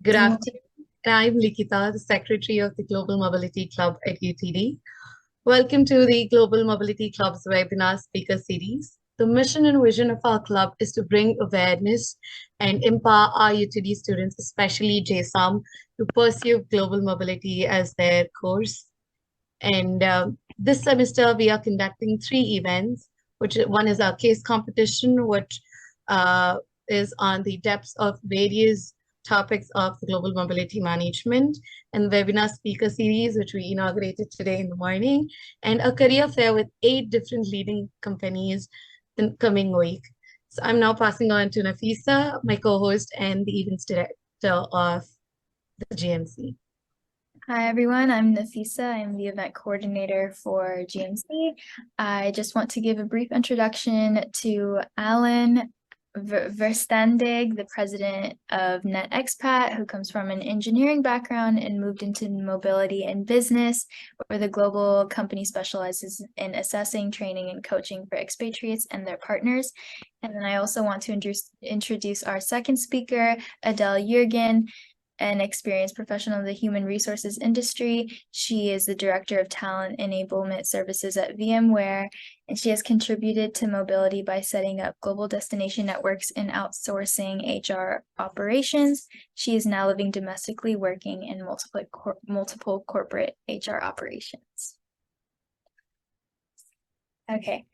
Good afternoon. I'm Likita, the Secretary of the Global Mobility Club at UTD. Welcome to the Global Mobility Club's webinar speaker series. The mission and vision of our club is to bring awareness and empower our UTD students, especially JSOM, to pursue global mobility as their course. And this semester, we are conducting 3 events, which one is our case competition, which is on the depths of various topics of the global mobility management, and webinar speaker series, which we inaugurated today in the morning, and a career fair with 8 different leading companies the coming week. So I'm now passing on to Nafisa, my co-host and the events director of the GMC. Hi, everyone. I'm Nafisa. I'm the event coordinator for GMC. I just want to give a brief introduction to Alain Verstandig, the president of NetExpat, who comes from an engineering background and moved into mobility and business, where the global company specializes in assessing, training, and coaching for expatriates and their partners. And then I also want to introduce our second speaker, Adele Yeargan, an experienced professional in the human resources industry. She is the director of Talent Enablement Services at VMware, and she has contributed to mobility by setting up global destination networks and outsourcing HR operations. She is now living domestically, working in multiple corporate HR operations. Okay.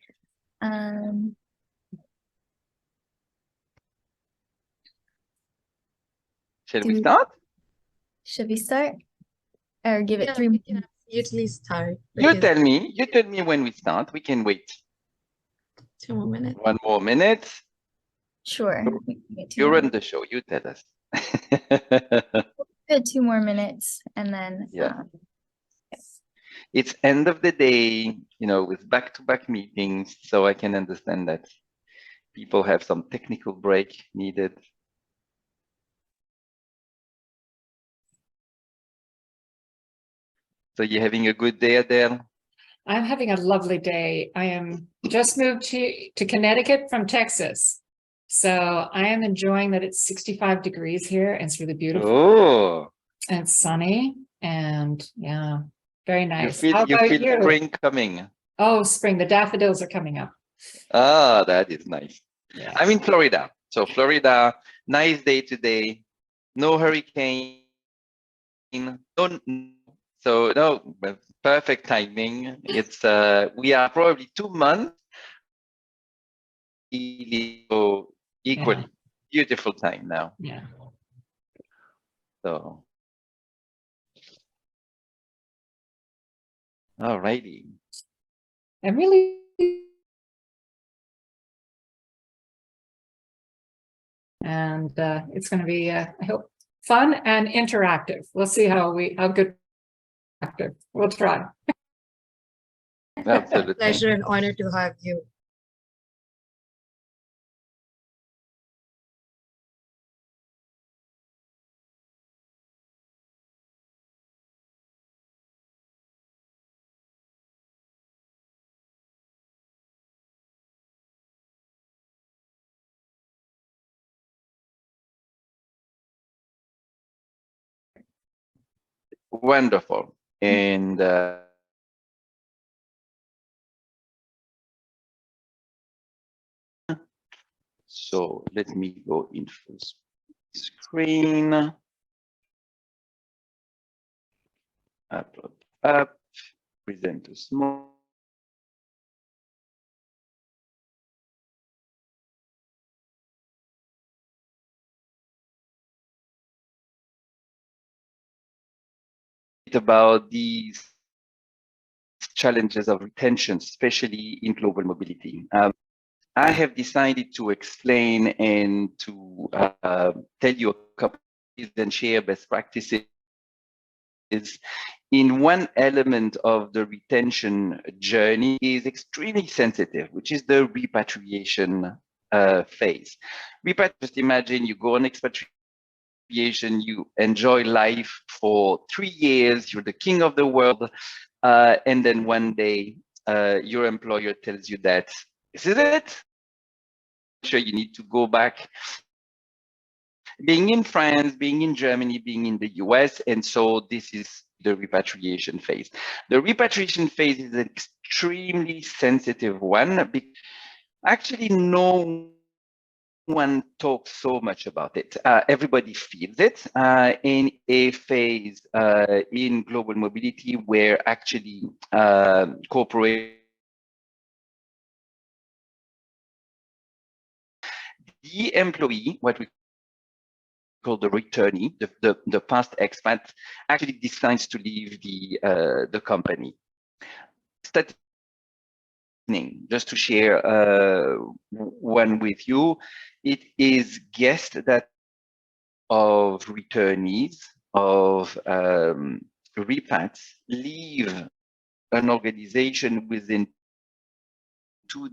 Shall we start? Should we start? Or give it 3 minutes? Usually start. You tell me when we start. We can wait. 2 more minutes. 1 more minute. Sure. You run the show. You tell us. Good, 2 more minutes, and then yeah. It's end of the day, you know, with back-to-back meetings, so I can understand that people have some technical break needed. So you're having a good day, Adele? I'm having a lovely day. I am just moved to Connecticut from Texas. So I am enjoying that it's 65 degrees here and it's really beautiful. Oh. And it's sunny and yeah, very nice. You How about feel you? spring coming. Oh, spring. The daffodils are coming up. Ah, that is nice. Yes. I'm in Florida. So Florida, nice day today. No hurricane. No, perfect timing. It's we are probably 2 months equally beautiful time now. Yeah. So, all righty. I'm really and it's going to be I hope fun and interactive. We'll see how good. We'll try. Absolutely. Pleasure and honor to have you. Wonderful. And so let me go in full screen. Upload up, present to small. About these challenges of retention, especially in global mobility. I have decided to explain and to tell you a couple and share best practices in one element of the retention journey is extremely sensitive, which is the repatriation phase. Just imagine you go on expatriation, you enjoy life for 3 years, you're the king of the world, and then one day your employer tells you that this is it. Sure, you need to go back being in France, being in Germany, being in the US. And so this is the repatriation phase. The repatriation phase is an extremely sensitive one. Actually, no one talks so much about it. Everybody feels it in a phase in global mobility where actually corporate the employee, what we call the returnee, the past expat, actually decides to leave the company. Just to share one with you, it is guessed that of returnees, of repats, leave an organization within 2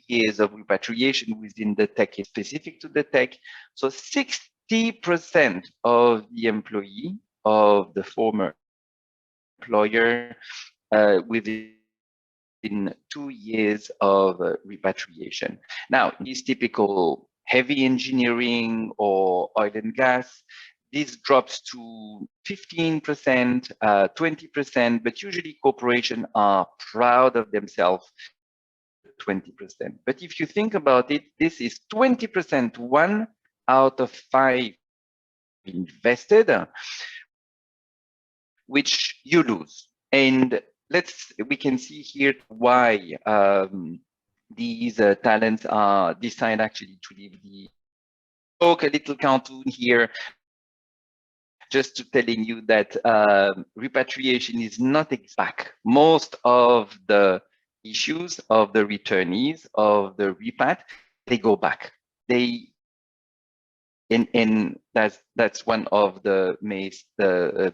years of repatriation within the tech is specific to the tech. So 60% of the employee of the former employer within 2 years of repatriation. Now, these typical heavy engineering or oil and gas, this drops to 15%, 20%, but usually corporations are proud of themselves, 20%. But if you think about it, this is 20%, 1 out of 5 invested, which you lose. And we can see here why these talents decide actually to leave the talk. A little cartoon here, just to telling you that repatriation is not back. Most of the issues of the returnees of the repat, they go back. And that's one of the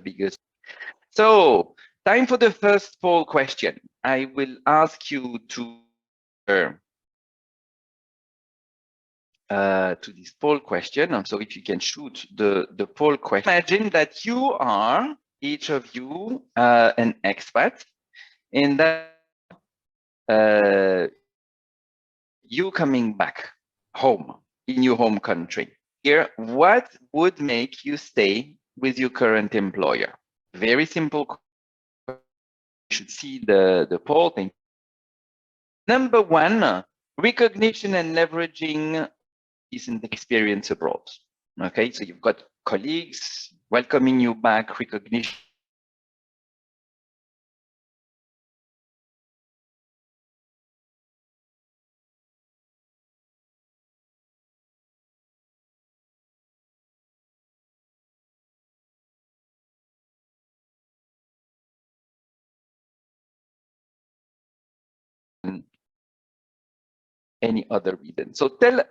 biggest. So time for the first poll question. I will ask you to this poll question. So if you can shoot the poll question. Imagine that you are, each of you, an expat, and that you coming back home in your home country. Here, what would make you stay with your current employer? Very simple. You should see the poll thing. Number 1, recognition and leveraging decent experience abroad. Okay, so you've got colleagues welcoming you back, recognition. Any other reason. So tell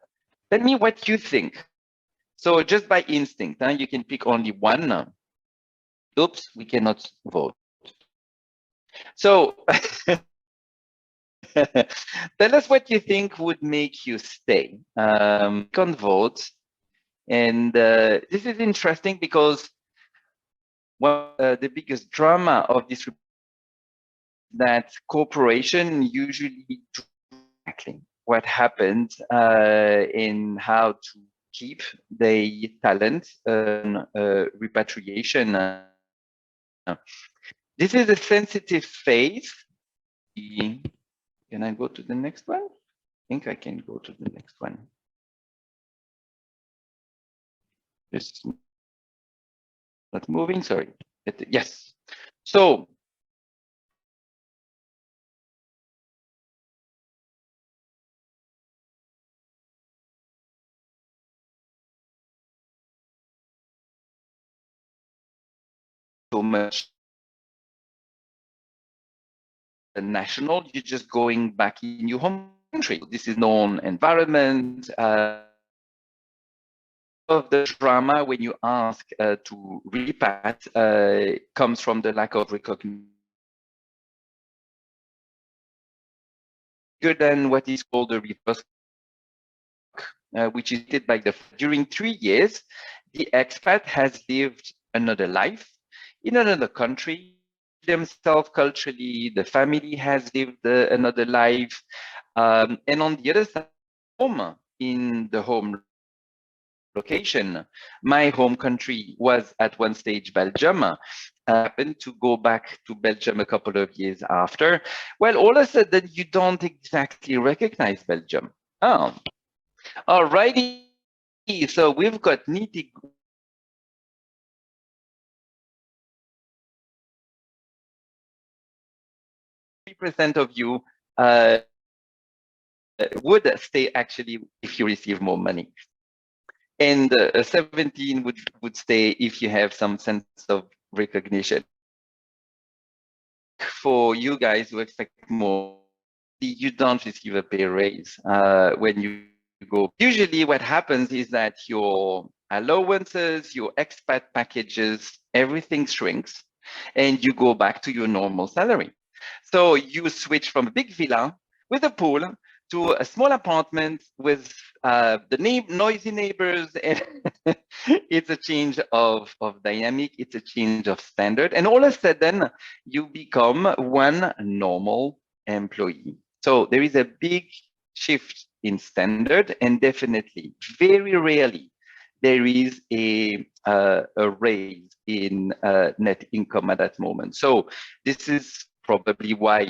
me what you think. So just by instinct, you can pick only one. Oops, we cannot vote. So tell us what you think would make you stay. Can vote. And this is interesting because the biggest drama of this that corporation usually do exactly what happens in how to keep the talent repatriation. This is a sensitive phase. Can I go to the next one? I think I can go to the next one. This is not moving, sorry. Yes. So much national, you're just going back in your home country. This is known environment. Of the drama when you ask to repat comes from the lack of recognition. Good than what is called the reverse, which is did by during 3 years, the expat has lived another life in another country, themselves culturally, the family has lived another life, and on the other side, home in the home location. My home country was at one stage Belgium. I happened to go back to Belgium a couple of years after. Well, all of a sudden, you don't exactly recognize Belgium. Oh, all righty. So we've got nitty percent of you would stay actually if you receive more money. And 17 would stay if you have some sense of recognition. For you guys who expect more, you don't receive a pay raise when you go. Usually what happens is that your allowances, your expat packages, everything shrinks and you go back to your normal salary. So you switch from a big villa with a pool to a small apartment with the noisy neighbors, and it's a change of dynamic, it's a change of standard, and all of a sudden you become one normal employee. So there is a big shift in standard, and definitely, very rarely, there is a raise in net income at that moment. So this is probably why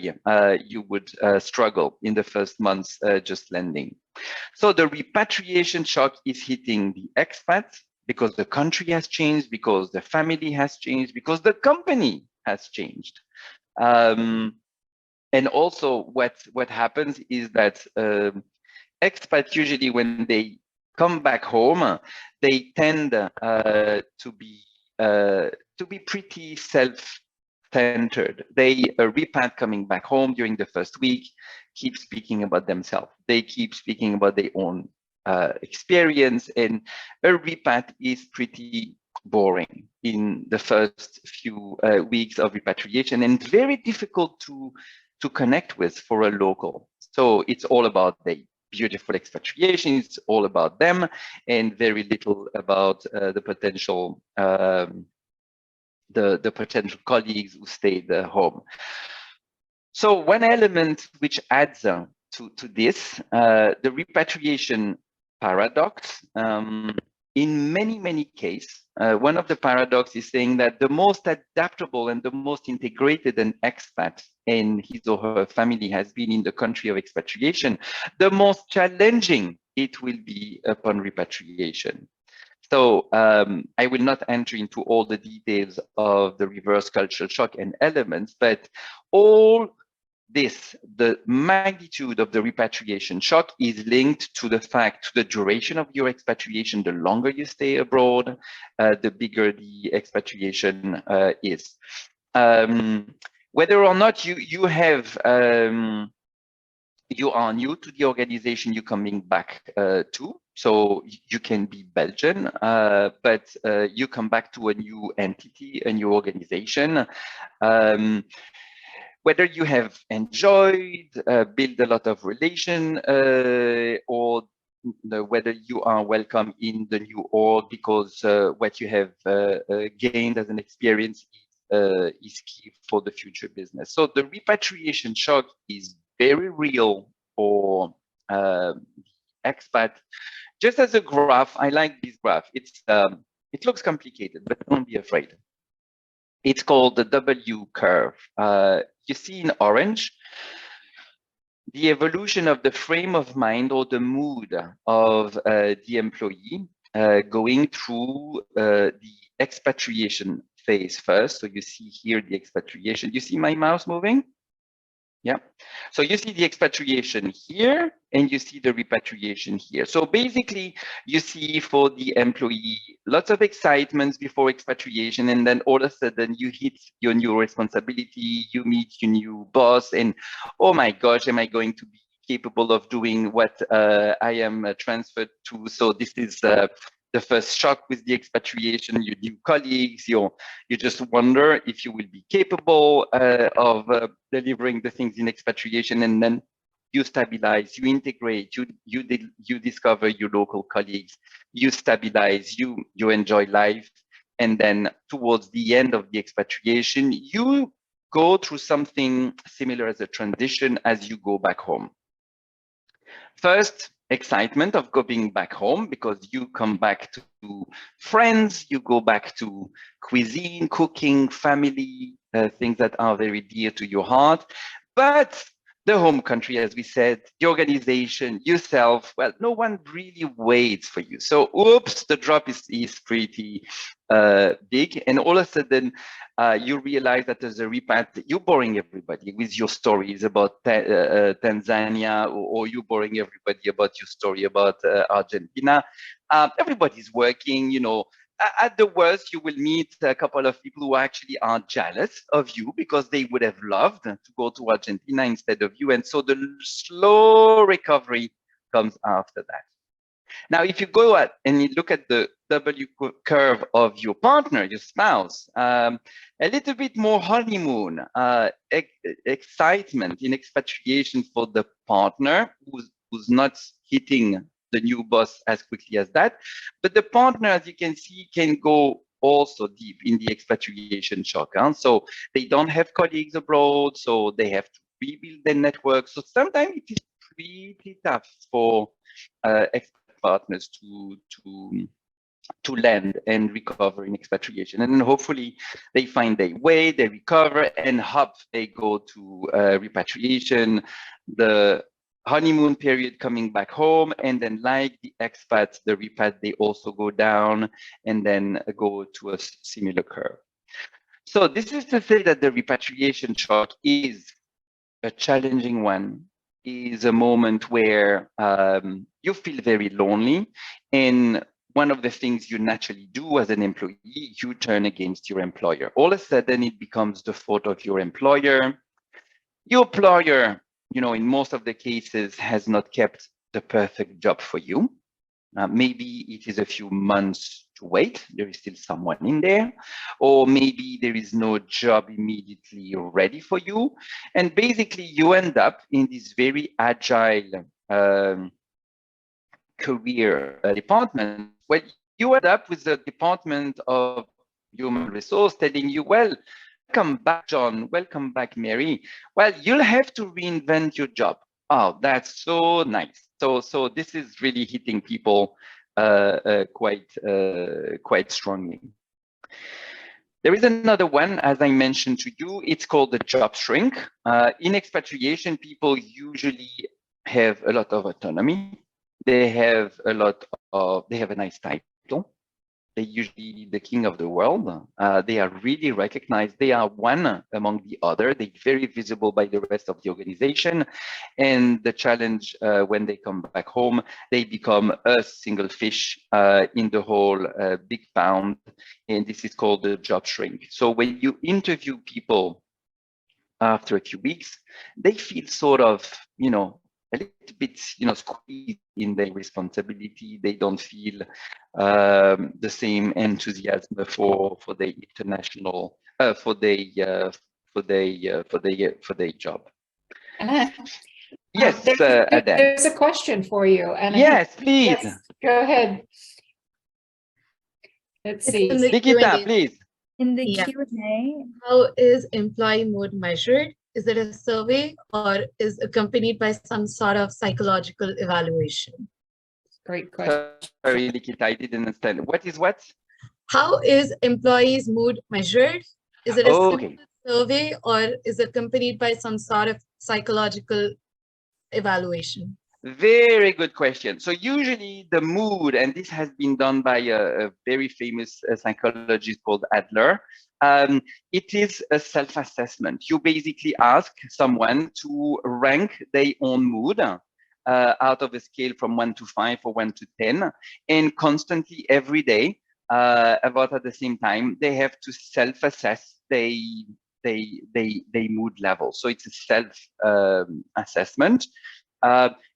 you would struggle in the first months just landing. So the repatriation shock is hitting the expats because the country has changed, because the family has changed, because the company has changed. And also what happens is that expats usually when they come back home, they tend to be pretty self-centered. They repat coming back home during the first week, keep speaking about themselves. They keep speaking about their own experience, and a repat is pretty boring in the first few weeks of repatriation and very difficult to connect with for a local. So it's all about the beautiful expatriation, it's all about them, and very little about the potential the potential colleagues who stayed home. So one element which adds to this, the repatriation paradox. In many cases, one of the paradoxes is saying that the most adaptable and the most integrated an expat and his or her family has been in the country of expatriation, the most challenging it will be upon repatriation. So I will not enter into all the details of the reverse cultural shock and elements, but all this, the magnitude of the repatriation shock is linked to the fact, to the duration of your expatriation. The longer you stay abroad, the bigger the expatriation is. Whether or not you are new to the organization you're coming back to, so you can be Belgian, but you come back to a new entity, a new organization. Whether you have enjoyed, build a lot of relation, or whether you are welcome in the new org because what you have gained as an experience is key for the future business. So the repatriation shock is very real for expat. Just as a graph, I like this graph. It looks complicated, but don't be afraid. It's called the W curve. You see in orange, the evolution of the frame of mind or the mood of the employee going through the expatriation phase first. So you see here the expatriation. You see my mouse moving? Yeah. So you see the expatriation here and you see the repatriation here. So basically you see for the employee, lots of excitements before expatriation, and then all of a sudden you hit your new responsibility, you meet your new boss, and oh my gosh, am I going to be capable of doing what I am transferred to? So this is the first shock with the expatriation, your new colleagues, you just wonder if you will be capable of delivering the things in expatriation, and then you stabilize, you integrate, you discover your local colleagues, you stabilize, you enjoy life, and then towards the end of the expatriation, you go through something similar as a transition as you go back home. First, excitement of going back home because you come back to friends, you go back to cuisine, cooking, family, things that are very dear to your heart. But the home country, as we said, the organization, yourself, well, no one really waits for you. So, oops, the drop is pretty big. And all of a sudden, you realize that as a repat, you're boring everybody with your stories about Tanzania, or you're boring everybody about your story about Argentina. Everybody's working, you know. At the worst, you will meet a couple of people who actually are jealous of you because they would have loved to go to Argentina instead of you. And so the slow recovery comes after that. Now, if you go out and you look at the W curve of your partner, your spouse, a little bit more honeymoon, excitement in expatriation for the partner who's not hitting the new boss as quickly as that. But the partner, as you can see, can go also deep in the expatriation shock. So they don't have colleagues abroad, so they have to rebuild their network. So sometimes it is pretty tough for expat partners to land and recover in expatriation. And then hopefully they find their way, they recover, and hop, they go to repatriation, the honeymoon period coming back home, and then like the expats, the repat, they also go down and then go to a similar curve. So this is to say that the repatriation shock is a challenging one, is a moment where you feel very lonely. And one of the things you naturally do as an employee, you turn against your employer. All of a sudden, it becomes the fault of your employer. Your employer, you know, in most of the cases, has not kept the perfect job for you. Maybe it is a few months to wait. There is still someone in there. Or maybe there is no job immediately ready for you. And basically, you end up in this very agile career department where you end up with the Department of Human Resource telling you, well, welcome back, John. Welcome back, Mary. Well, you'll have to reinvent your job. Oh, that's so nice. So this is really hitting people quite strongly. There is another one, as I mentioned to you, it's called the job shrink. In expatriation, people usually have a lot of autonomy. They have a nice title. They're usually the king of the world. They are really recognized. They are one among the other. They're very visible by the rest of the organization. And the challenge when they come back home, they become a single fish in the whole big pound. And this is called the job shrink. So when you interview people after a few weeks, they feel sort of, you know, a little bit, you know, squeezed in their responsibility. They don't feel the same enthusiasm for the international for their job. Yes, Adele. There's a question for you. And yes, please. Yes, go ahead. Let's see. Nikita, please. In the Yeah. Q&A, How is employee mood measured? Is it a survey or is accompanied by some sort of psychological evaluation? Great question. Sorry, Nikita, I didn't understand. What is what? How is employees' mood measured? Is it a simple survey or is it accompanied by some sort of psychological evaluation? Very good question. So usually the mood, and this has been done by a very famous psychologist called Adler, it is a self-assessment. You basically ask someone to rank their own mood out of a scale from 1 to 5 or 1 to 10, and constantly every day, about at the same time, they have to self-assess their mood level. So it's a self-assessment.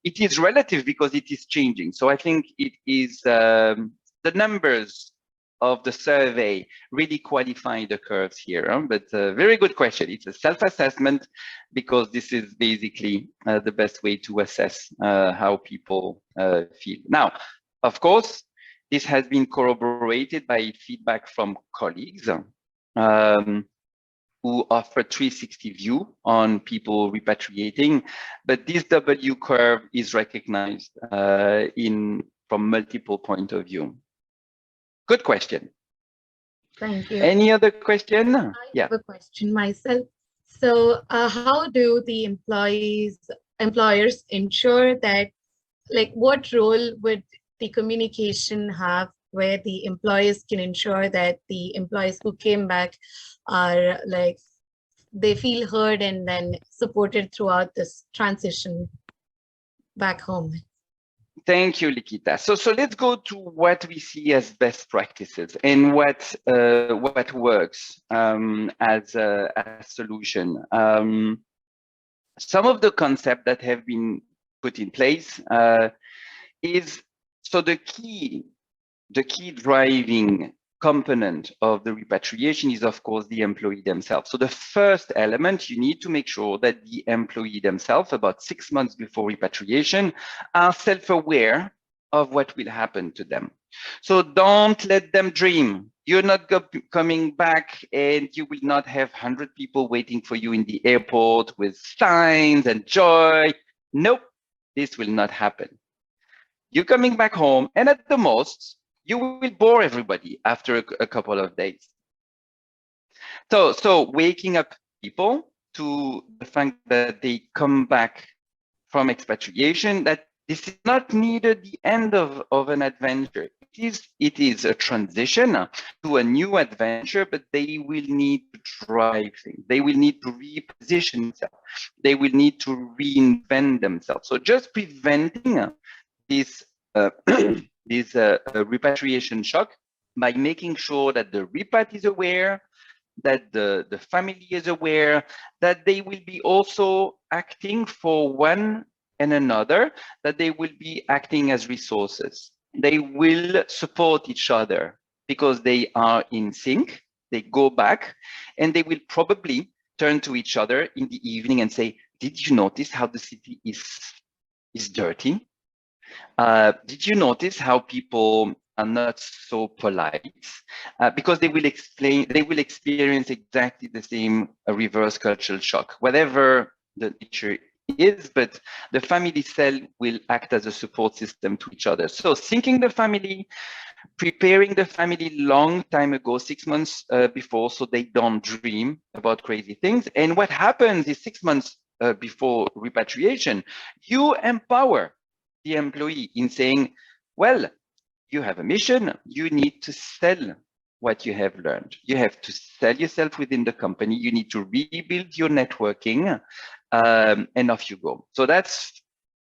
It is relative because it is changing. So I think it is the numbers of the survey really qualify the curves here. But very good question. It's a self-assessment because this is basically the best way to assess how people feel. Now, of course, this has been corroborated by feedback from colleagues. who offer 360 view on people repatriating, but this W curve is recognized from multiple point of view. Good question. Thank you. Any other question? I have a question myself. So how do the employers ensure that, like, what role would the communication have where the employers can ensure that the employees who came back are like, they feel heard and then supported throughout this transition back home? Thank you, Likita. So let's go to what we see as best practices and what works as a solution. Some of the concepts that have been put in place is, so the key driving component of the repatriation is, of course, the employee themselves. So the first element, you need to make sure that the employee themselves, about 6 months before repatriation, are self-aware of what will happen to them. So don't let them dream. You're not coming back and you will not have 100 people waiting for you in the airport with signs and joy. Nope, this will not happen. You're coming back home, and at the most, you will bore everybody after a couple of days. So waking up people to the fact that they come back from expatriation, that this is not needed the end of an adventure. It is a transition to a new adventure, but they will need to drive things. They will need to reposition themselves. They will need to reinvent themselves. So just preventing this this repatriation shock by making sure that the repat is aware, that the family is aware, that they will be also acting for one and another, that they will be acting as resources. They will support each other because they are in sync. They go back and they will probably turn to each other in the evening and say, did you notice how the city is dirty? Did you notice how people are not so polite? Because they will experience exactly the same reverse cultural shock, whatever the nature is, but the family cell will act as a support system to each other. So syncing the family, preparing the family long time ago, 6 months before, so they don't dream about crazy things. And what happens is 6 months before repatriation, you empower the employee in saying, well, you have a mission, you need to sell what you have learned. You have to sell yourself within the company, you need to rebuild your networking, and off you go. So that's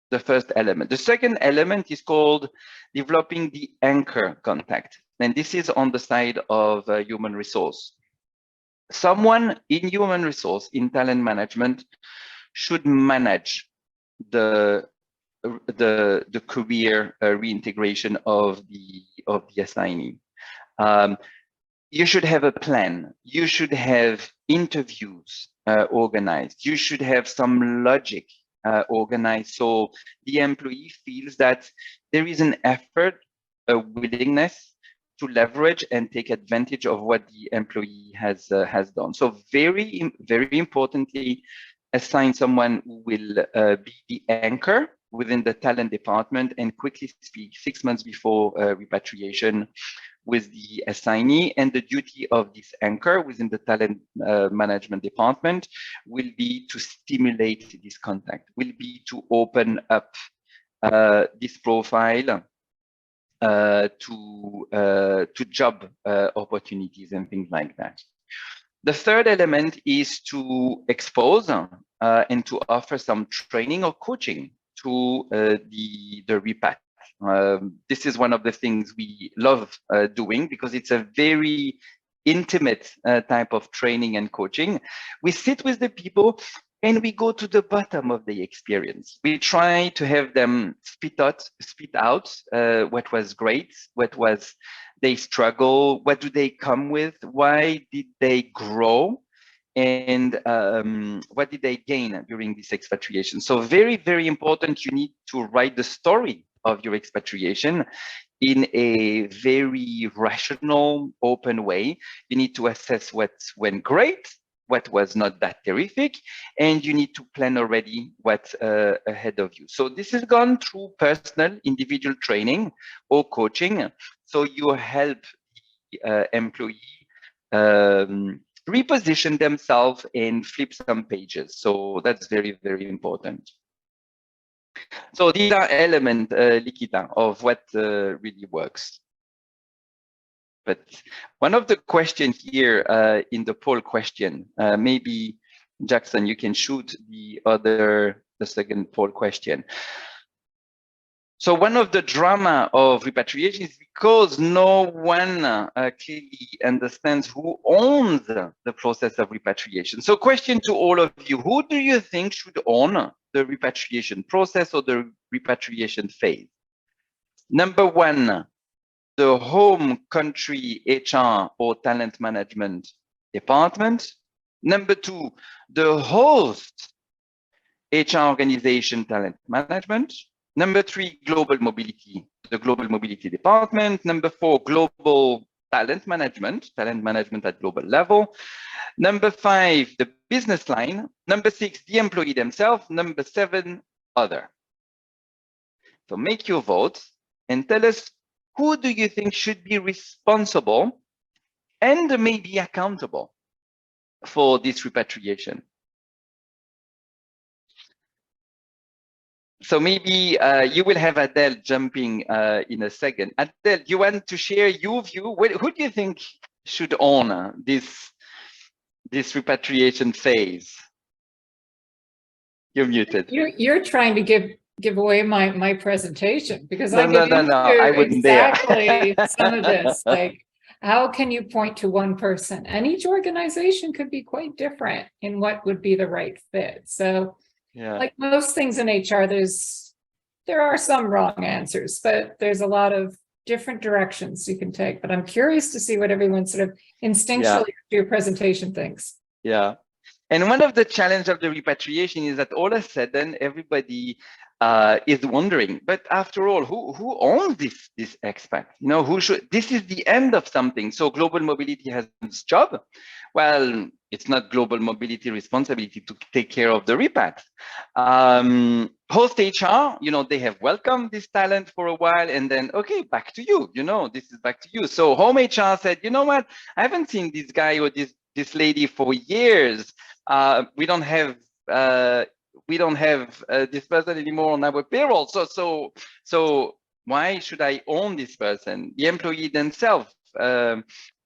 the first element. The second element is called developing the anchor contact. And this is on the side of human resource. Someone in human resource, in talent management, should manage the career reintegration of the assignee. You should have a plan. You should have interviews organized. You should have some logic organized, so the employee feels that there is an effort, a willingness to leverage and take advantage of what the employee has done. So very, very importantly, assign someone who will be the anchor within the talent department and quickly speak 6 months before repatriation with the assignee. And the duty of this anchor within the talent management department will be to stimulate this contact, will be to open up this profile to job opportunities and things like that. The third element is to expose and to offer some training or coaching to the repat. This is one of the things we love doing because it's a very intimate type of training and coaching. We sit with the people and we go to the bottom of the experience. We try to have them spit out what was great, what was they struggle, what do they come with, why did they grow, and what did they gain during this expatriation. So very, very important, you need to write the story of your expatriation in a very rational, open way. You need to assess what went great, what was not that terrific, and you need to plan already what's ahead of you. So this is gone through personal, individual training or coaching. So you help the employee reposition themselves and flip some pages. So that's very, very important. So these are elements, Likita, of what really works. But one of the questions here in the poll question, maybe Jackson, you can shoot the second poll question. So one of the drama of repatriation is because no one clearly understands who owns the process of repatriation. So question to all of you, who do you think should own the repatriation process or the repatriation phase? Number one, the home country HR or talent management department. Number two, the host HR organization talent management. Number three, global mobility, the global mobility department. Number four, global talent management at global level. Number five, the business line. Number six, the employee themselves. Number seven, other. So make your votes and tell us, who do you think should be responsible and maybe accountable for this repatriation? So maybe you will have Adele jumping in a second. Adele, do you want to share your view? Who do you think should own this repatriation phase? You're muted. You're trying to give away my presentation, because No, I get into I wouldn't exactly dare. some of this. Like, how can you point to one person? And each organization could be quite different in what would be the right fit. So Yeah. like most things in HR, there are some wrong answers, but there's a lot of different directions you can take. But I'm curious to see what everyone sort of instinctually through your presentation thinks. Yeah. And one of the challenges of the repatriation is that all of a sudden everybody is wondering, but after all, who owns this expat? You know, who should? This is the end of something. So global mobility has its job. Well, it's not global mobility responsibility to take care of the repat. Host HR, you know, they have welcomed this talent for a while, and then okay, back to you. You know, this is back to you. So home HR said, you know what? I haven't seen this guy or this lady for years. We don't have this person anymore on our payroll. So why should I own this person? The employee themselves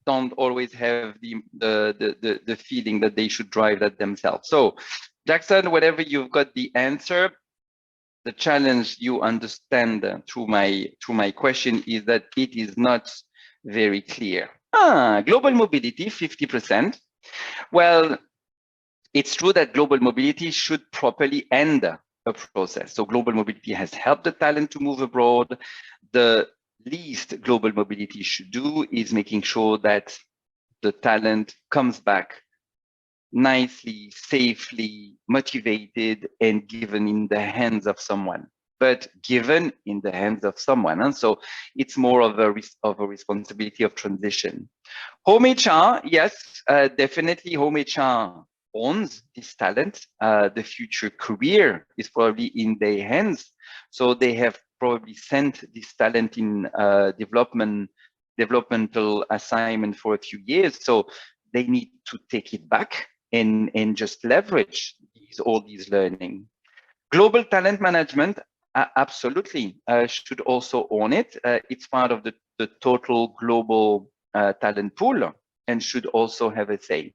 don't always have the feeling that they should drive that themselves. So Jackson, whatever you've got the answer, the challenge you understand through my question is that it is not very clear. Global mobility, 50%. Well, it's true that global mobility should properly end a process. So global mobility has helped the talent to move abroad. The least global mobility should do is making sure that the talent comes back nicely, safely, motivated, and given in the hands of someone. But given in the hands of someone. And so it's more of a responsibility of transition. Home HR, yes, definitely home HR owns this talent. The future career is probably in their hands. So they have probably sent this talent in developmental assignment for a few years. So they need to take it back and just leverage all these learning. Global talent management, absolutely, should also own it. It's part of the total global talent pool and should also have a say.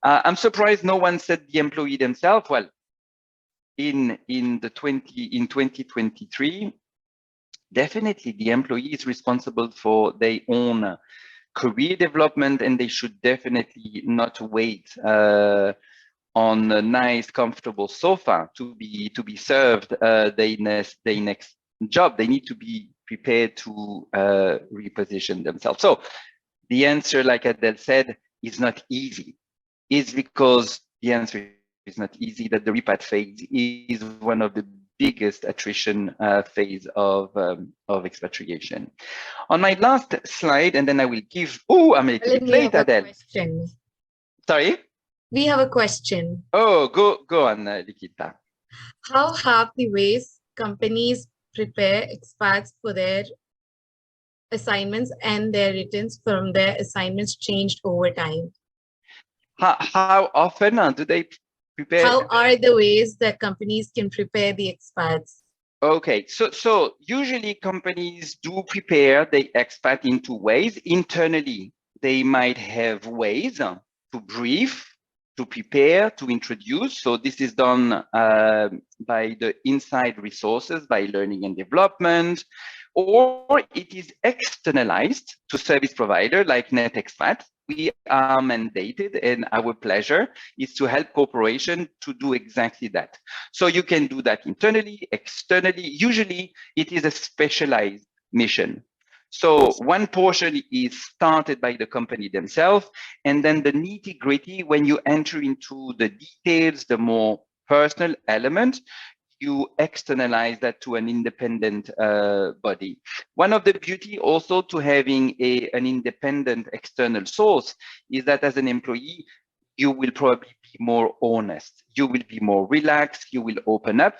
I'm surprised no one said the employee themselves. Well, in 2023, definitely the employee is responsible for their own career development, and they should definitely not wait on a nice, comfortable sofa to be served their next job. They need to be prepared to reposition themselves. So the answer, like Adele said, is not easy. Is because the answer is not easy, that the repat phase is one of the biggest attrition phase of expatriation. On my last slide, and then I will give, I'm a little bit late, Adele. Question. Sorry? We have a question. Oh, go on, Likita. How have the ways companies prepare expats for their assignments and their returns from their assignments changed over time? How often do they prepare? How are the ways that companies can prepare the expats? Okay, so usually companies do prepare the expat in two ways. Internally, they might have ways to brief, to prepare, to introduce. So this is done by the inside resources, by learning and development, or it is externalized to service provider like NetExpat. We are mandated, and our pleasure is to help corporation to do exactly that. So you can do that internally, externally. Usually it is a specialized mission. So one portion is started by the company themselves, and then the nitty-gritty, when you enter into the details, the more personal element, you externalize that to an independent body. One of the beauty also to having an independent external source is that as an employee, you will probably be more honest, you will be more relaxed, you will open up.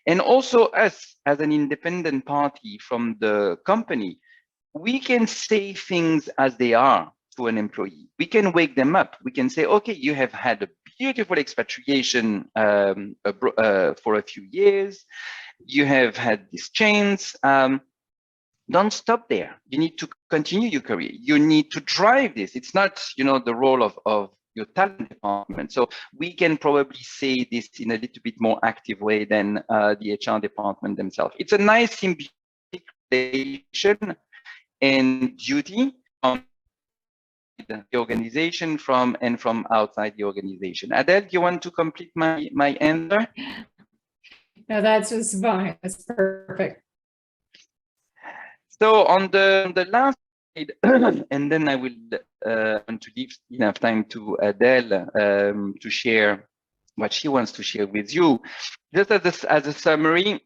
And also us as an independent party from the company, we can say things as they are to an employee. We can wake them up. We can say, okay, you have had a beautiful expatriation for a few years. You have had this chance. Don't stop there. You need to continue your career. You need to drive this. It's not, the role of your talent department. So we can probably say this in a little bit more active way than the HR department themselves. It's a nice symbiotic relation and duty from the organization from outside the organization. Adele, do you want to complete my answer? No, that's just fine. That's perfect. So on the last slide, and then I will want to leave enough time to Adele to share what she wants to share with you. Just as a summary,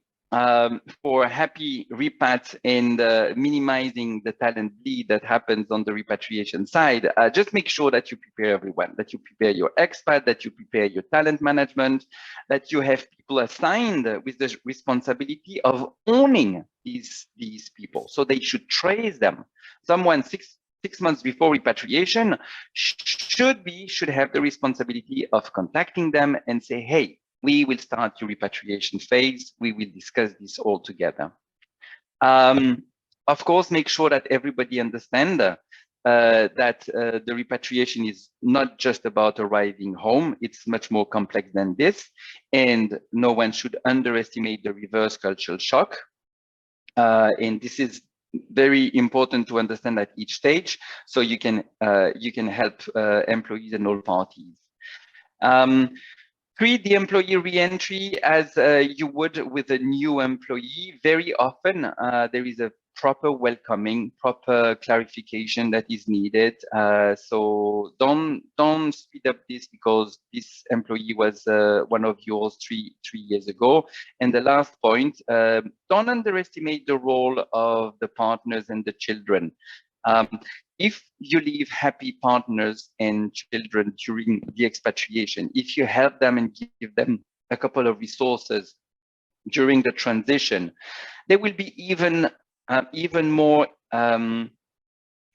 for happy repat and minimizing the talent bleed that happens on the repatriation side, just make sure that you prepare everyone, that you prepare your expat, that you prepare your talent management, that you have people assigned with the responsibility of owning these people. So they should trace them. Someone six months before repatriation should have the responsibility of contacting them and say, hey, we will start your repatriation phase. We will discuss this all together. Of course, make sure that everybody understands that the repatriation is not just about arriving home. It's much more complex than this. And no one should underestimate the reverse cultural shock. And this is very important to understand at each stage, so you can help employees and all parties. Treat the employee re-entry as you would with a new employee. Very often, there is a proper welcoming, proper clarification that is needed. So don't speed up this because this employee was one of yours three years ago. And the last point, don't underestimate the role of the partners and the children. If you leave happy partners and children during the expatriation, if you help them and give them a couple of resources during the transition, they will be even more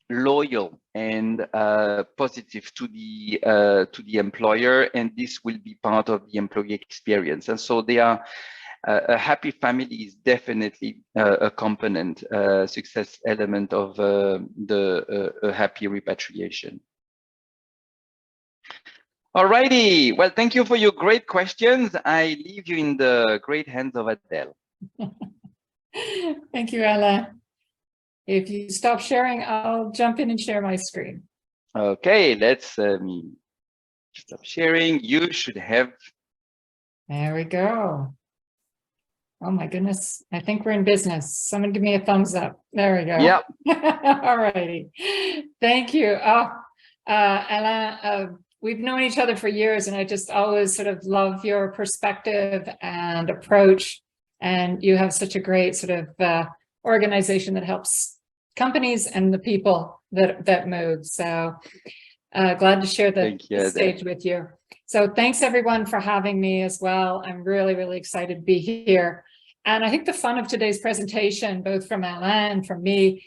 loyal and positive to the employer, and this will be part of the employee experience. And so they are. A happy family is definitely a component, success element of a happy repatriation. Alrighty, well, thank you for your great questions. I leave you in the great hands of Adele. Thank you, Alain. If you stop sharing, I'll jump in and share my screen. Okay, let's stop sharing. You should have. There we go. Oh my goodness, I think we're in business. Someone give me a thumbs up. There we go. Yeah. All righty. Thank you. Alain, we've known each other for years, and I just always sort of love your perspective and approach. And you have such a great sort of organization that helps companies and the people that move. So glad to share the stage with you. So thanks everyone for having me as well. I'm really, really excited to be here. And I think the fun of today's presentation, both from Alain and from me,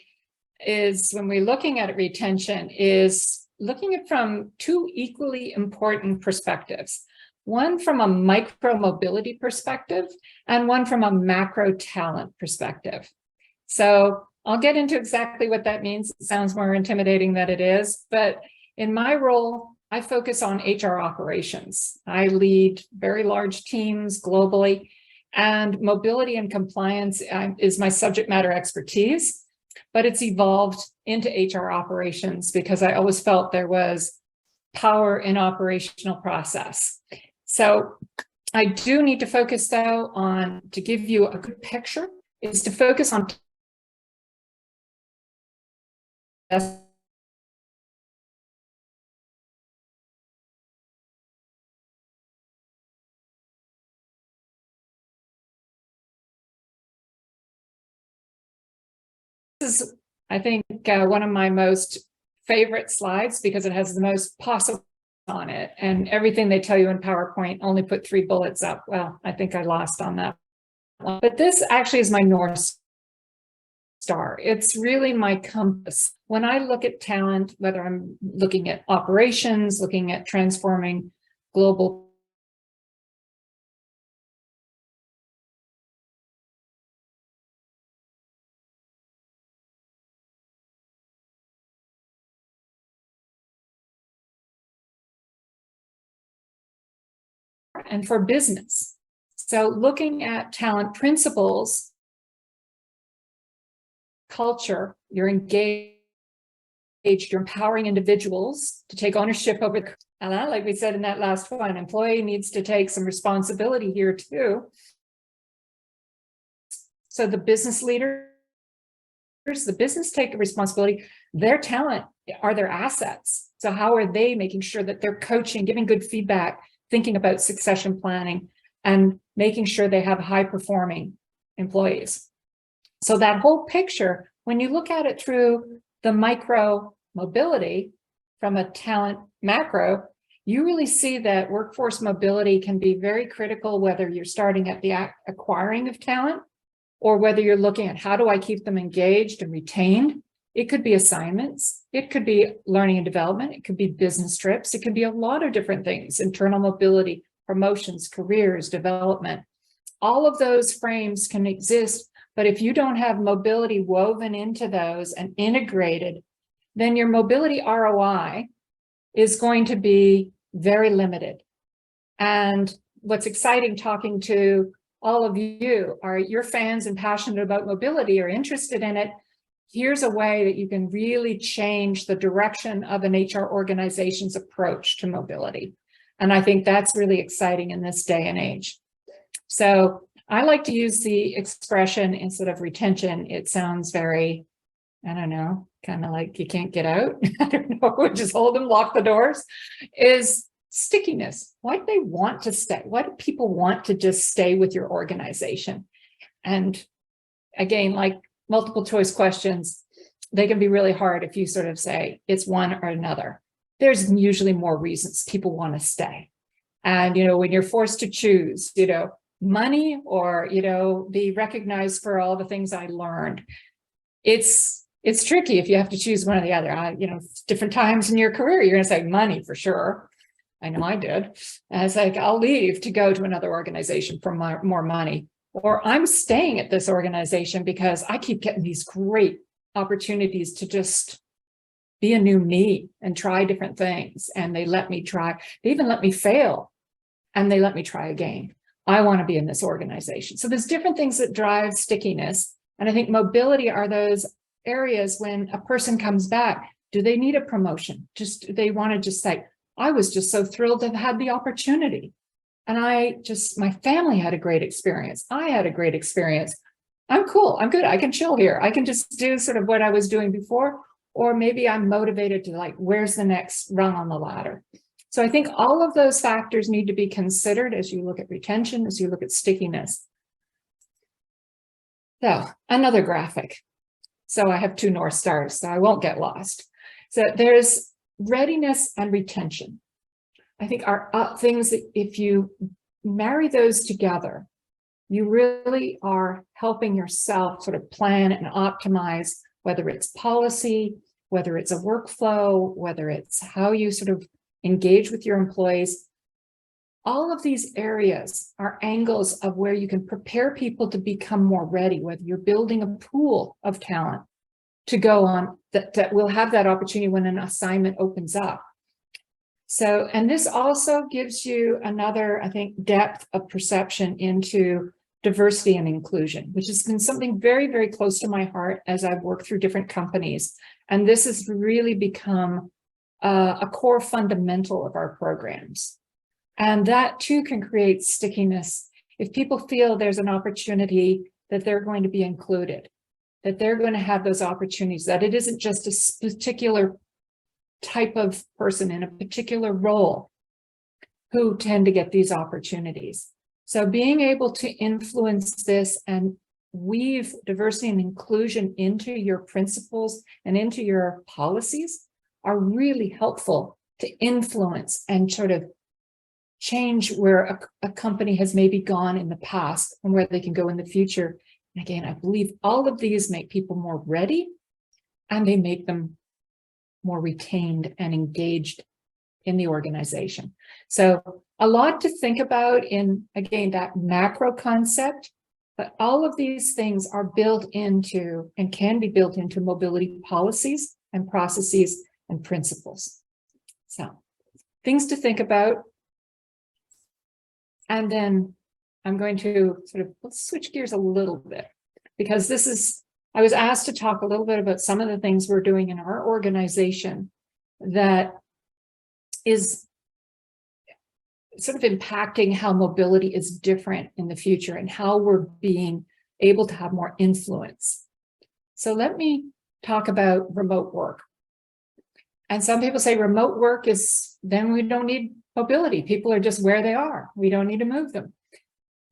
is when we're looking at retention, is looking at from two equally important perspectives. One from a micro mobility perspective and one from a macro talent perspective. So I'll get into exactly what that means. It sounds more intimidating than it is, but in my role, I focus on HR operations. I lead very large teams globally, and mobility and compliance is my subject matter expertise, but it's evolved into HR operations because I always felt there was power in operational process. So I do need to focus though on, to give you a good picture, is to focus on This is, I think, one of my most favorite slides because it has the most possible on it, and everything they tell you in PowerPoint only put 3 bullets up. Well, I think I lost on that one. But this actually is my North Star. It's really my compass. When I look at talent, whether I'm looking at operations, looking at transforming global and for business. So looking at talent principles, culture, you're engaged, you're empowering individuals to take ownership over, like we said in that last one, employee needs to take some responsibility here too. So the business leaders, the business take responsibility, their talent are their assets. So how are they making sure that they're coaching, giving good feedback, thinking about succession planning, and making sure they have high performing employees. So that whole picture, when you look at it through the micro mobility from a talent macro, you really see that workforce mobility can be very critical, whether you're starting at the acquiring of talent or whether you're looking at how do I keep them engaged and retained. It could be assignments, it could be learning and development, it could be business trips, it could be a lot of different things, internal mobility, promotions, careers, development. All of those frames can exist, but if you don't have mobility woven into those and integrated, then your mobility ROI is going to be very limited. And what's exciting talking to all of you are you're fans and passionate about mobility or interested in it. Here's a way that you can really change the direction of an HR organization's approach to mobility. And I think that's really exciting in this day and age. So I like to use the expression instead of retention. It sounds very, I don't know, kind of like you can't get out. I don't know, just hold them, lock the doors, is stickiness. Why do they want to stay? Why do people want to just stay with your organization? And again, like multiple choice questions, they can be really hard if you sort of say it's one or another. There's usually more reasons people want to stay. And, when you're forced to choose, money or, be recognized for all the things I learned, it's tricky if you have to choose one or the other. Different times in your career, you're going to say money for sure. I know I did. And it's like, I'll leave to go to another organization for more money. Or I'm staying at this organization because I keep getting these great opportunities to just be a new me and try different things. And they let me try, they even let me fail and they let me try again. I want to be in this organization. So there's different things that drive stickiness. And I think mobility are those areas when a person comes back, do they need a promotion? They want to just say, I was just so thrilled to have had the opportunity. And my family had a great experience. I had a great experience. I'm cool. I'm good. I can chill here. I can just do sort of what I was doing before, or maybe I'm motivated to where's the next rung on the ladder? So I think all of those factors need to be considered as you look at retention, as you look at stickiness. So another graphic. So I have 2 North Stars, so I won't get lost. So there's readiness and retention. I think are things that if you marry those together, you really are helping yourself sort of plan and optimize, whether it's policy, whether it's a workflow, whether it's how you sort of engage with your employees. All of these areas are angles of where you can prepare people to become more ready, whether you're building a pool of talent to go on that will have that opportunity when an assignment opens up. So, and this also gives you another, I think, depth of perception into diversity and inclusion, which has been something very, very close to my heart as I've worked through different companies. And this has really become a core fundamental of our programs. And that too can create stickiness. If people feel there's an opportunity that they're going to be included, that they're going to have those opportunities, that it isn't just a particular type of person in a particular role who tend to get these opportunities. So being able to influence this and weave diversity and inclusion into your principles and into your policies are really helpful to influence and sort of change where a company has maybe gone in the past and where they can go in the future. And again, I believe all of these make people more ready and they make them more retained and engaged in the organization. So a lot to think about in, again, that macro concept, but all of these things are built into and can be built into mobility policies and processes and principles. So things to think about. And then I'm going to sort of, let's switch gears a little bit, because this is, I was asked to talk a little bit about some of the things we're doing in our organization that is sort of impacting how mobility is different in the future and how we're being able to have more influence. So let me talk about remote work. And some people say remote work is, then we don't need mobility. People are just where they are. We don't need to move them.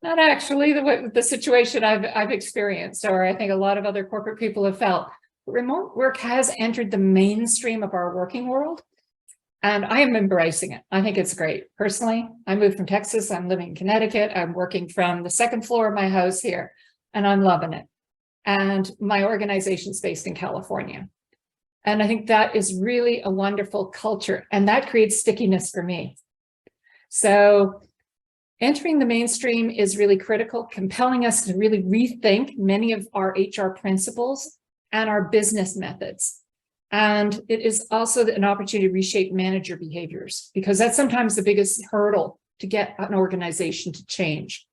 Not actually the situation I've experienced, or I think a lot of other corporate people have felt. Remote work has entered the mainstream of our working world, and I am embracing it. I think it's great. Personally, I moved from Texas. I'm living in Connecticut. I'm working from the second floor of my house here, and I'm loving it. And my organization's based in California. And I think that is really a wonderful culture, and that creates stickiness for me. So entering the mainstream is really critical, compelling us to really rethink many of our HR principles and our business methods. And it is also an opportunity to reshape manager behaviors, because that's sometimes the biggest hurdle to get an organization to change.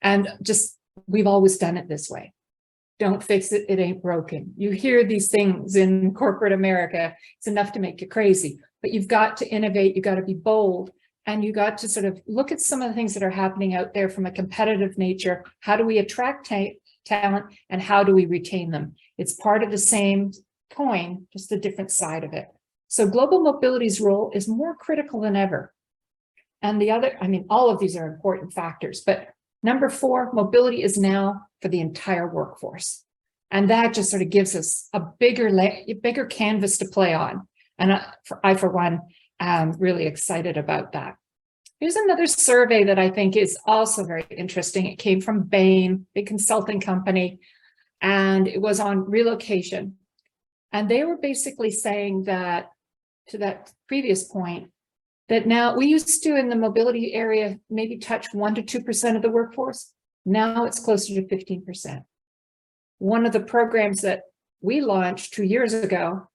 And just, we've always done it this way. Don't fix it, it ain't broken. You hear these things in corporate America, it's enough to make you crazy, but you've got to innovate, you've got to be bold, and you got to sort of look at some of the things that are happening out there from a competitive nature. How do we attract talent and how do we retain them? It's part of the same coin, just a different side of it. So global mobility's role is more critical than ever. And the other, I mean, all of these are important factors, but number 4, mobility is now for the entire workforce. And that just sort of gives us a bigger canvas to play on. And I, for one, am really excited about that. Here's another survey that I think is also very interesting. It came from Bain, big consulting company, and it was on relocation. And they were basically saying that, to that previous point, that now we used to in the mobility area maybe touch 1 to 2% of the workforce. Now it's closer to 15%. One of the programs that we launched 2 years ago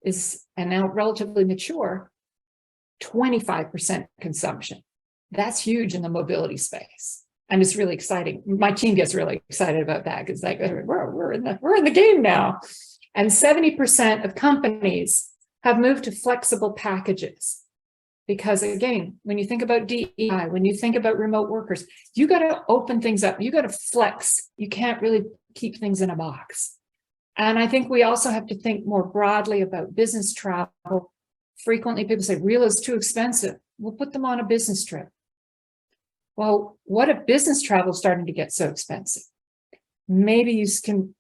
is, and now relatively mature, 25% consumption. That's huge in the mobility space. And it's really exciting. My team gets really excited about that because like we're in the game now. And 70% of companies have moved to flexible packages. Because again, when you think about DEI, when you think about remote workers, you got to open things up. You got to flex. You can't really keep things in a box. And I think we also have to think more broadly about business travel. Frequently people say, real is too expensive. We'll put them on a business trip. Well, what if business travel is starting to get so expensive? Maybe you can,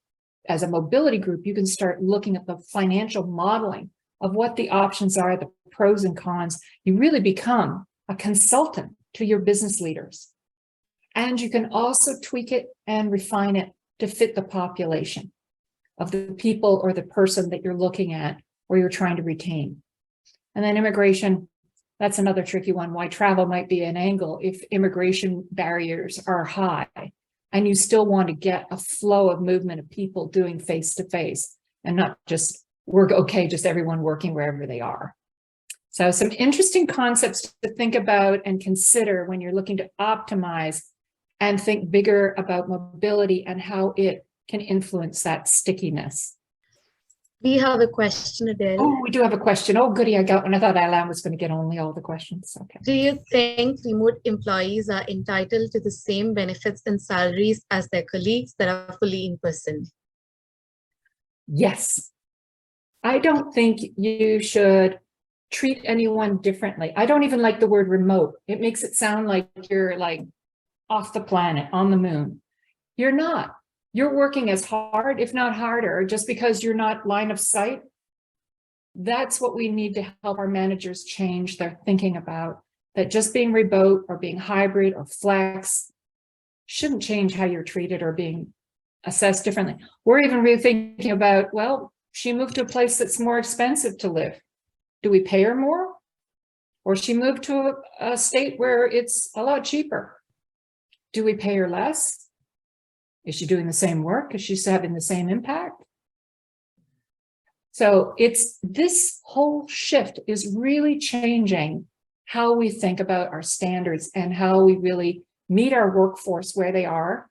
as a mobility group, you can start looking at the financial modeling of what the options are, the pros and cons, you really become a consultant to your business leaders. And you can also tweak it and refine it to fit the population of the people or the person that you're looking at or you're trying to retain. And then immigration, that's another tricky one, why travel might be an angle if immigration barriers are high and you still want to get a flow of movement of people doing face-to-face and not just just everyone working wherever they are. So some interesting concepts to think about and consider when you're looking to optimize and think bigger about mobility and how it can influence that stickiness. We have a question, Adele. Oh, we do have a question. Oh, goody, I got one. I thought Alain was going to get only all the questions. Okay. Do you think remote employees are entitled to the same benefits and salaries as their colleagues that are fully in person? Yes. I don't think you should treat anyone differently. I don't even like the word remote. It makes it sound like you're like off the planet, on the moon. You're not. You're working as hard, if not harder, just because you're not line of sight. That's what we need to help our managers change their thinking about, that just being remote or being hybrid or flex shouldn't change how you're treated or being assessed differently. We're even really thinking about, well, she moved to a place that's more expensive to live. Do we pay her more? Or she moved to a state where it's a lot cheaper. Do we pay her less? Is she doing the same work? Is she having the same impact? So this whole shift is really changing how we think about our standards and how we really meet our workforce where they are.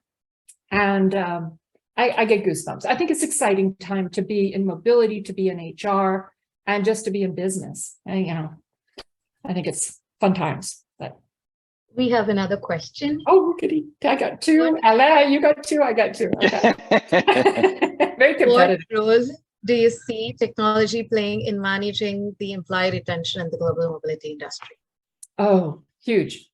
And I get goosebumps. I think it's an exciting time to be in mobility, to be in HR, and just to be in business. And, I think it's fun times. But we have another question. Oh, goody. I got two. Alain, you got two. I got two. Okay. Very competitive. What role do you see technology playing in managing the employee retention in the global mobility industry? Oh, huge.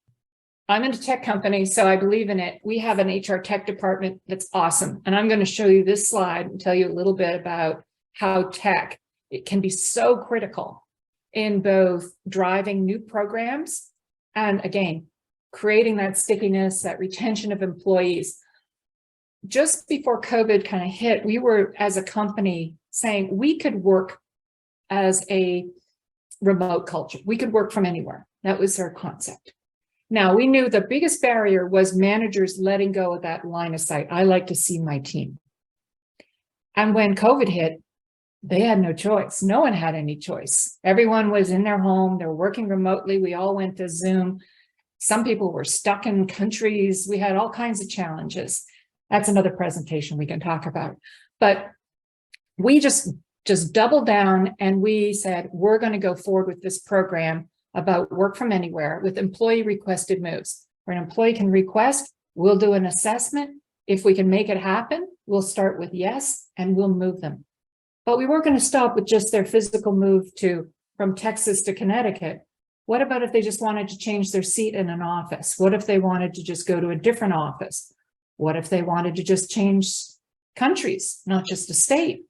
I'm in a tech company, so I believe in it. We have an HR tech department that's awesome. And I'm going to show you this slide and tell you a little bit about how it can be so critical in both driving new programs and, again, creating that stickiness, that retention of employees. Just before COVID kind of hit, we were, as a company, saying we could work as a remote culture. We could work from anywhere. That was our concept. Now, we knew the biggest barrier was managers letting go of that line of sight. I like to see my team. And when COVID hit, they had no choice. No one had any choice. Everyone was in their home. They were working remotely. We all went to Zoom. Some people were stuck in countries. We had all kinds of challenges. That's another presentation we can talk about. But we just doubled down and we said, we're going to go forward with this program about work from anywhere with employee requested moves. Where an employee can request, we'll do an assessment. If we can make it happen, we'll start with yes, and we'll move them. But we weren't going to stop with just their physical move from Texas to Connecticut. What about if they just wanted to change their seat in an office? What if they wanted to just go to a different office? What if they wanted to just change countries, not just a state?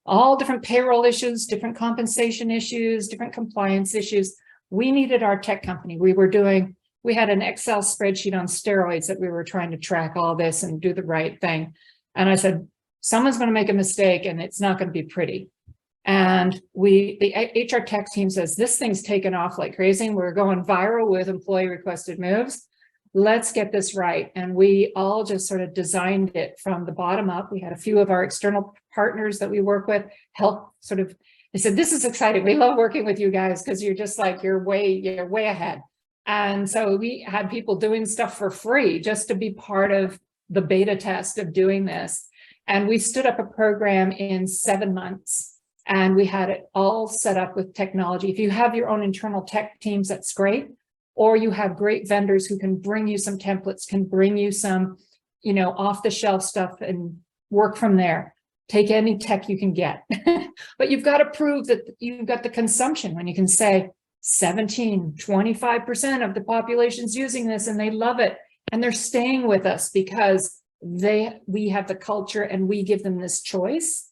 All different payroll issues, different compensation issues, different compliance issues. We needed our tech company. We had an Excel spreadsheet on steroids that we were trying to track all this and do the right thing. And I said, someone's going to make a mistake and it's not going to be pretty. And the HR tech team says, this thing's taken off like crazy. We're going viral with employee requested moves. Let's get this right. And we all just sort of designed it from the bottom up. We had a few of our external partners that we work with help they said, this is exciting. We love working with you guys because you're just like, you're way ahead. And so we had people doing stuff for free just to be part of the beta test of doing this. And we stood up a program in 7 months and we had it all set up with technology. If you have your own internal tech teams, that's great. Or you have great vendors who can bring you some templates, can bring you some, off the shelf stuff and work from there. Take any tech you can get. But you've got to prove that you've got the consumption when you can say 25% of the population's using this and they love it. And they're staying with us because we have the culture and we give them this choice.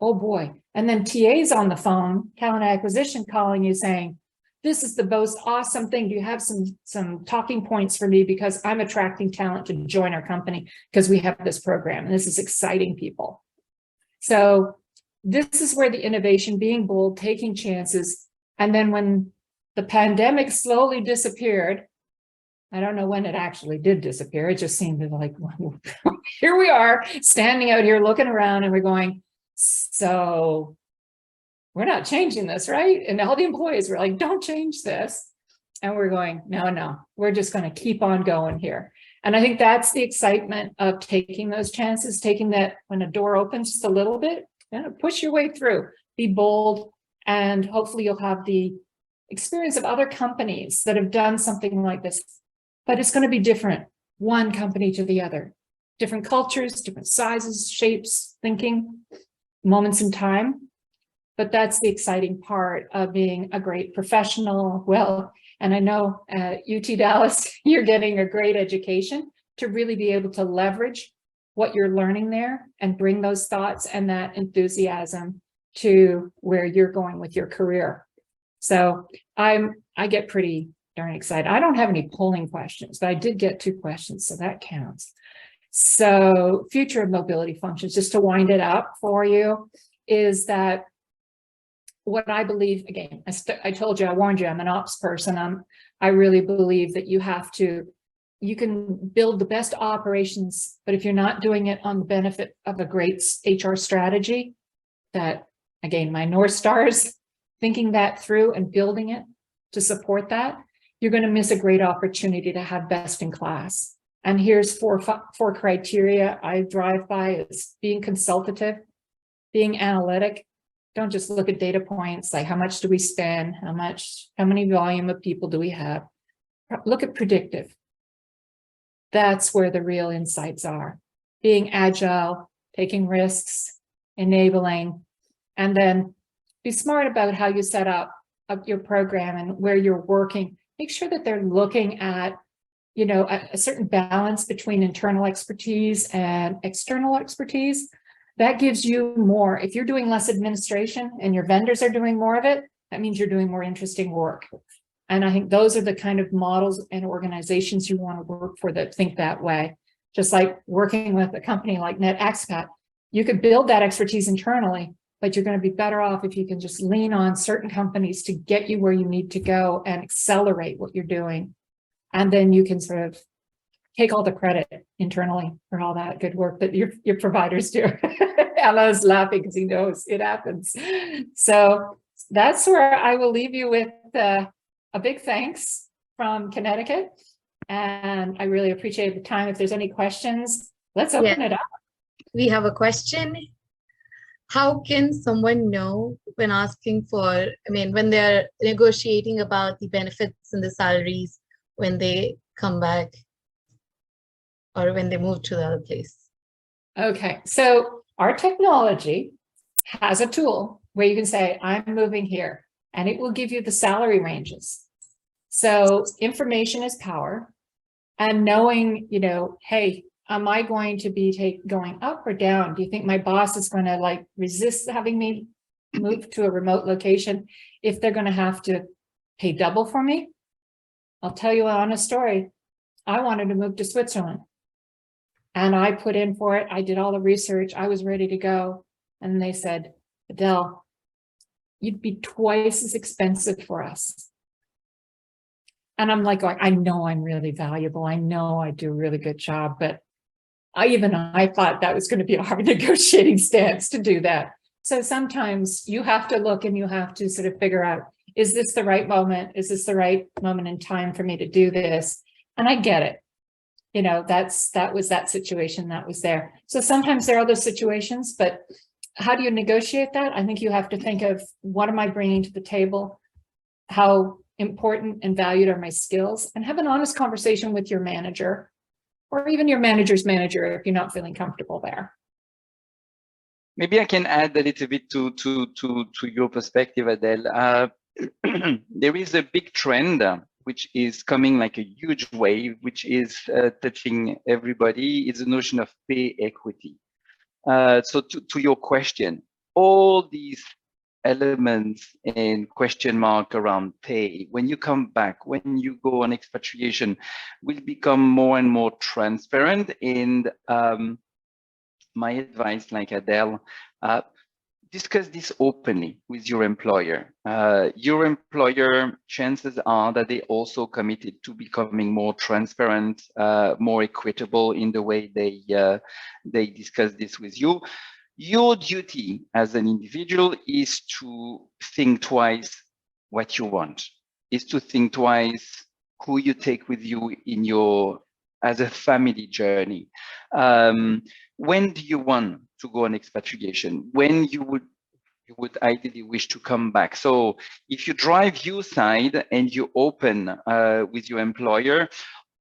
Oh boy. And then TA's on the phone, talent acquisition, calling you saying, this is the most awesome thing. Do you have some talking points for me? Because I'm attracting talent to join our company because we have this program and this is exciting people. So this is where the innovation, being bold, taking chances. And then when the pandemic slowly disappeared, I don't know when it actually did disappear. It just seemed like, here we are standing out here looking around and we're going, so we're not changing this, right? And all the employees were like, don't change this. And we're going, no, we're just going to keep on going here. And I think that's the excitement of taking those chances, taking that when a door opens just a little bit, push your way through, be bold, and hopefully you'll have the experience of other companies that have done something like this. But it's going to be different, one company to the other, different cultures, different sizes, shapes, thinking, moments in time. But that's the exciting part of being a great professional. Well, and I know at UT Dallas, you're getting a great education to really be able to leverage what you're learning there and bring those thoughts and that enthusiasm to where you're going with your career. So I get pretty darn excited. I don't have any polling questions, but I did get 2 questions, so that counts. So future of mobility functions, just to wind it up for you, is that what I believe, again, I told you, I warned you, I'm an ops person. I really believe that you can build the best operations, but if you're not doing it on the benefit of a great HR strategy, that, again, my North Stars, thinking that through and building it to support that, you're going to miss a great opportunity to have best in class. And here's four criteria I drive by: is being consultative, being analytic. Don't just look at data points like how much do we spend, how many volume of people do we have. Look at predictive. That's where the real insights are. Being agile, taking risks, enabling, and then be smart about how you set up your program and where you're working. Make sure that they're looking at, a certain balance between internal expertise and external expertise. That gives you more. If you're doing less administration and your vendors are doing more of it, that means you're doing more interesting work. And I think those are the kind of models and organizations you want to work for that think that way. Just like working with a company like NetExpat, you could build that expertise internally, but you're going to be better off if you can just lean on certain companies to get you where you need to go and accelerate what you're doing. And then you can sort of take all the credit internally for all that good work that your providers do. Alain's laughing because he knows it happens. So that's where I will leave you with a big thanks from Connecticut. And I really appreciate the time. If there's any questions, let's open it up. We have a question. How can someone know when when they're negotiating about the benefits and the salaries when they come back or when they move to the other place? Okay, so our technology has a tool where you can say, I'm moving here, and it will give you the salary ranges. So information is power, and knowing, hey, am I going to be going up or down? Do you think my boss is going to resist having me move to a remote location if they're going to have to pay double for me? I'll tell you an honest story. I wanted to move to Switzerland and I put in for it. I did all the research. I was ready to go. And they said, Adele, you'd be twice as expensive for us. And I'm like, I know I'm really valuable. I know I do a really good job, but I thought that was going to be a hard negotiating stance to do that. So sometimes you have to look and you have to sort of figure out, is this the right moment? Is this the right moment in time for me to do this? And I get it. That was that situation that was there. So sometimes there are other situations, but how do you negotiate that? I think you have to think of, what am I bringing to the table? How important and valued are my skills? And have an honest conversation with your manager, or even your manager's manager if you're not feeling comfortable there. Maybe I can add a little bit to your perspective, Adele. There is a big trend which is coming like a huge wave, which is touching everybody. It's the notion of pay equity. So to your question, all these elements and question mark around pay, when you come back, when you go on expatriation, will become more and more transparent. And my advice, like Adele, discuss this openly with your employer. Your employer, chances are that they also committed to becoming more transparent, more equitable in the way they discuss this with you. Your duty as an individual is to think twice what you want, is to think twice who you take with you in your, as a family journey. When do you want to go on expatriation? When you would ideally wish to come back? So if you drive your side and you open with your employer,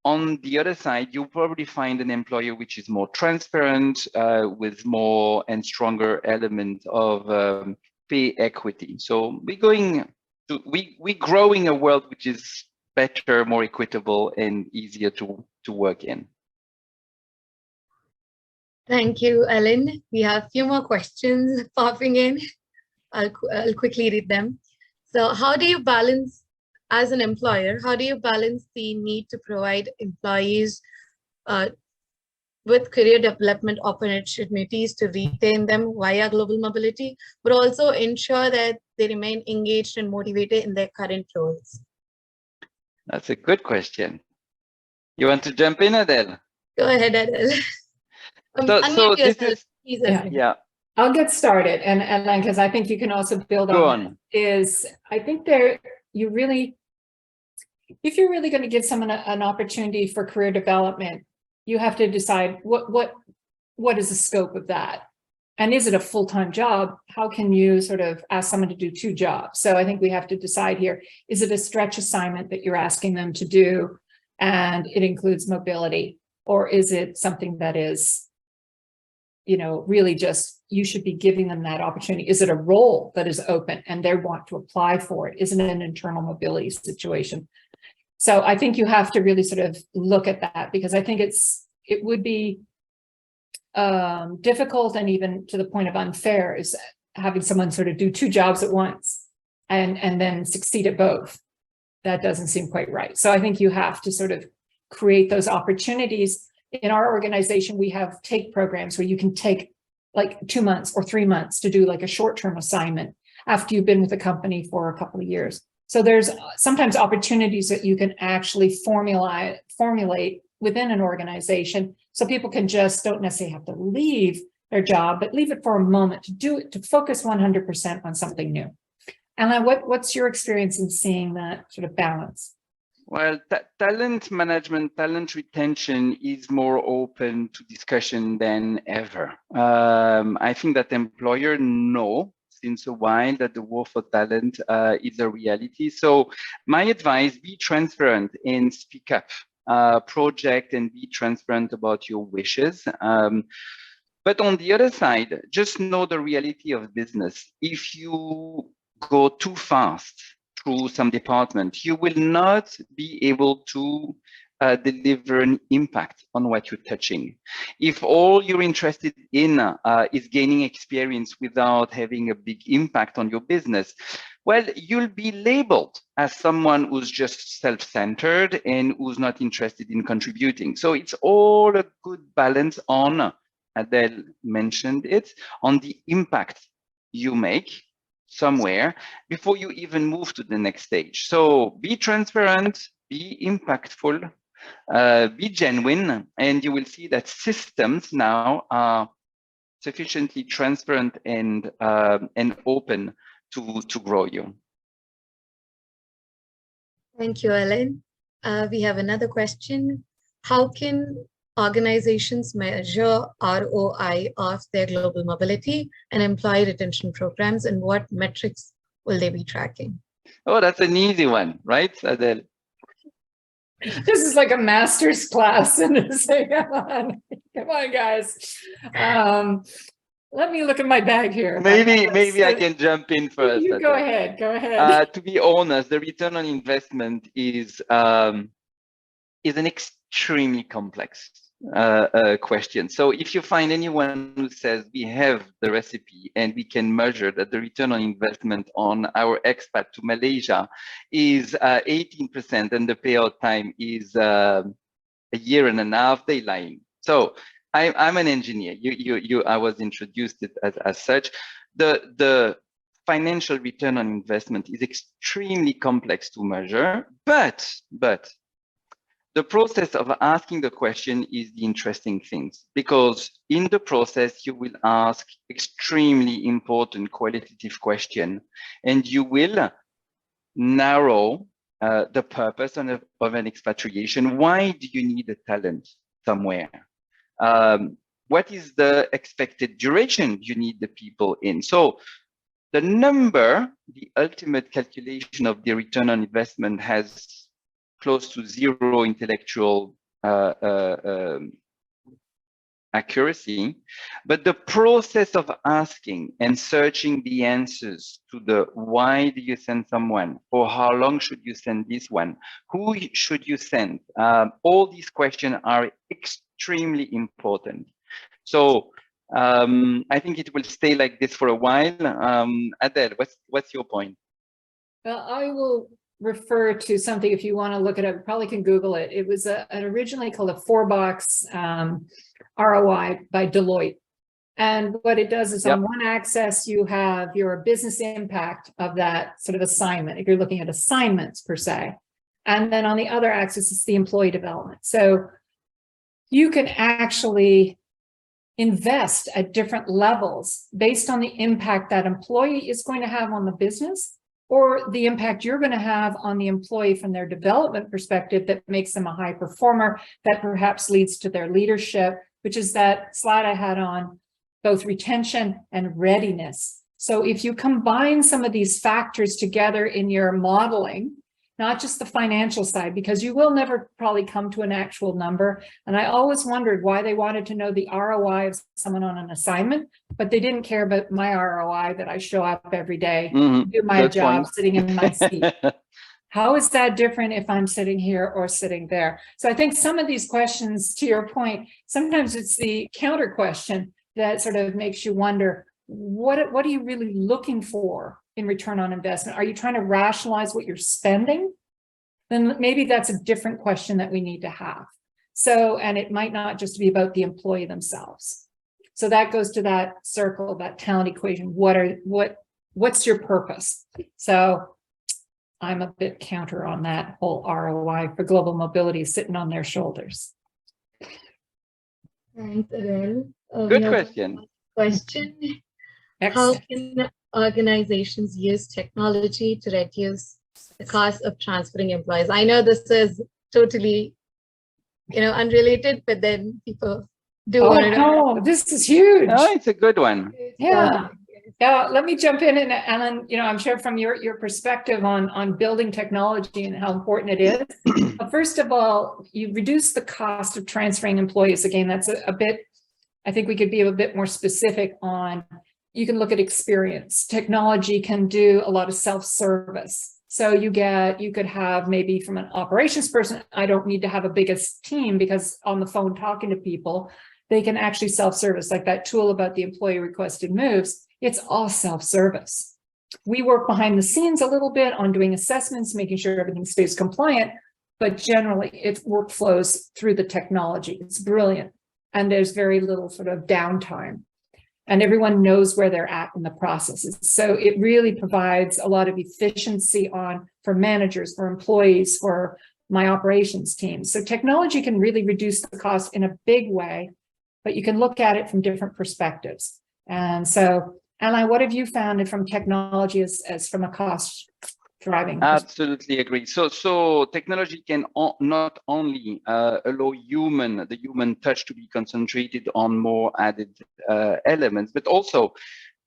on the other side, you'll probably find an employer which is more transparent, with more and stronger element of pay equity. So we're growing a world which is better, more equitable, and easier to work in. Thank you, Ellen. We have a few more questions popping in. I'll quickly read them. So how do you balance, as an employer, how do you balance the need to provide employees with career development opportunities to retain them via global mobility, but also ensure that they remain engaged and motivated in their current roles? That's a good question. You want to jump in, Adele? Go ahead, Adele. So this is, please, yeah. I'll get started, and because I think you can also build on. Is I think if you're really going to give someone an opportunity for career development, you have to decide what is the scope of that, and is it a full-time job? How can you sort of ask someone to do two jobs? So I think we have to decide here: is it a stretch assignment that you're asking them to do, and it includes mobility, or is it something that is, really just, you should be giving them that opportunity? Is it a role that is open and they want to apply for it? Isn't it an internal mobility situation? So I think you have to really sort of look at that, because I think it would be difficult, and even to the point of unfair, is having someone sort of do two jobs at once and then succeed at both. That doesn't seem quite right. So I think you have to sort of create those opportunities. In our organization, we have take programs where you can take like 2 months or 3 months to do like a short-term assignment after you've been with the company for a couple of years. So there's sometimes opportunities that you can actually formulate within an organization, so people can just don't necessarily have to leave their job, but leave it for a moment to do it, to focus 100% on something new. Alain, what's your experience in seeing that sort of balance? Well, talent management, talent retention is more open to discussion than ever. I think that employers know since a while that the war for talent is a reality. So my advice: be transparent and speak up. Project and be transparent about your wishes. But on the other side, just know the reality of business. If you go too fast through some department, you will not be able to deliver an impact on what you're touching. If all you're interested in is gaining experience without having a big impact on your business, well, you'll be labeled as someone who's just self-centered and who's not interested in contributing. So it's all a good balance on, Adele mentioned it, on the impact you make somewhere before you even move to the next stage. So be transparent, be impactful, be genuine, and you will see that systems now are sufficiently transparent and open to grow you. Thank you, Ellen. We have another question. How can organizations measure ROI of their global mobility and employee retention programs, and what metrics will they be tracking? Oh, that's an easy one, right, Adele? This is like a master's class, and it's like, come on, guys. Let me look at my bag here. Maybe I can jump in first. You go ahead. Go ahead. To be honest, the return on investment is an extremely complex question. So if you find anyone who says we have the recipe and we can measure that the return on investment on our expat to Malaysia is 18% and the payout time is a year and a half, they're lying. So I'm an engineer. I was introduced as such. The financial return on investment is extremely complex to measure, but the process of asking the question is the interesting things, because in the process, you will ask extremely important qualitative question, and you will narrow the purpose of an expatriation. Why do you need a talent somewhere? What is the expected duration you need the people in? So the number, the ultimate calculation of the return on investment has close to zero intellectual accuracy, but the process of asking and searching the answers to the why do you send someone, for how long should you send this one, who should you send, all these questions are extremely important. So I think it will stay like this for a while. Adele, what's your point? Well, I will refer to something, if you want to look it up, probably can Google it. It was an originally called a 4-box ROI by Deloitte. And what it does is on one axis, you have your business impact of that sort of assignment, if you're looking at assignments per se. And then on the other axis is the employee development. So you can actually invest at different levels based on the impact that employee is going to have on the business, or the impact you're going to have on the employee from their development perspective that makes them a high performer, that perhaps leads to their leadership, which is that slide I had on both retention and readiness. So if you combine some of these factors together in your modeling, not just the financial side, because you will never probably come to an actual number. And I always wondered why they wanted to know the ROI of someone on an assignment, but they didn't care about my ROI that I show up every day, do my job, sitting in my seat. How is that different if I'm sitting here or sitting there? So I think some of these questions, to your point, sometimes it's the counter question that sort of makes you wonder, what are you really looking for in return on investment? Are you trying to rationalize what you're spending? Then maybe that's a different question that we need to have. So, and it might not just be about the employee themselves. So that goes to that circle, that talent equation. What's your purpose? So I'm a bit counter on that whole ROI for global mobility sitting on their shoulders. Thanks, Adele. Good question. How can organizations use technology to reduce the cost of transferring employees? I know this is totally, unrelated, but then people do want to know. Oh, this is huge. Oh, it's a good one. Yeah. Yeah, let me jump in, and Alan, I'm sure from your perspective on building technology and how important it is. But first of all, you reduce the cost of transferring employees. Again, that's a bit, I think we could be a bit more specific on, you can look at experience. Technology can do a lot of self-service. So you could have maybe from an operations person, I don't need to have a biggest team because on the phone talking to people, they can actually self-service, like that tool about the employee requested moves. It's all self-service. We work behind the scenes a little bit on doing assessments, making sure everything stays compliant, but generally it workflows through the technology. It's brilliant. And there's very little sort of downtime. And everyone knows where they're at in the processes. So it really provides a lot of efficiency for managers, for employees, for my operations team. So technology can really reduce the cost in a big way, but you can look at it from different perspectives. And so, Alain, what have you found from technology as from a cost driving? Absolutely agree. So technology can not only allow the human touch to be concentrated on more added elements, but also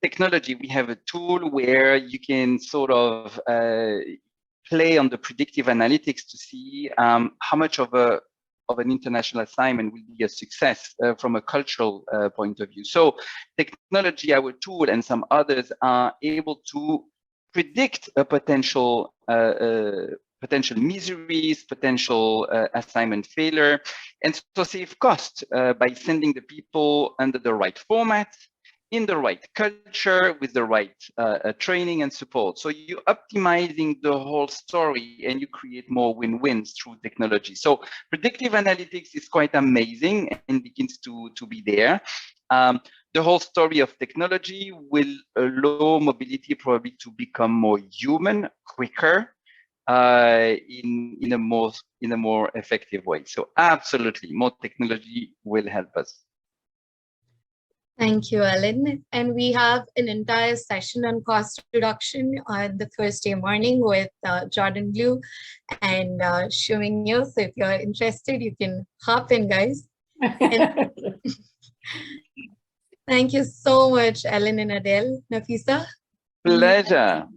technology. We have a tool where you can sort of play on the predictive analytics to see how much of an international assignment will be a success from a cultural point of view. So technology, our tool, and some others are able to predict a potential potential miseries, potential assignment failure, and so save cost by sending the people under the right format, in the right culture, with the right training and support. So you're optimizing the whole story and you create more win-wins through technology. So predictive analytics is quite amazing and begins to be there. The whole story of technology will allow mobility probably to become more human, quicker, in a more effective way. So absolutely, more technology will help us. Thank you, Alain. And we have an entire session on cost reduction on the Thursday morning with Jordan Blue and Shuming Yo. So if you're interested, you can hop in, guys. And thank you so much, Alain and Adele. Nafisa? Pleasure.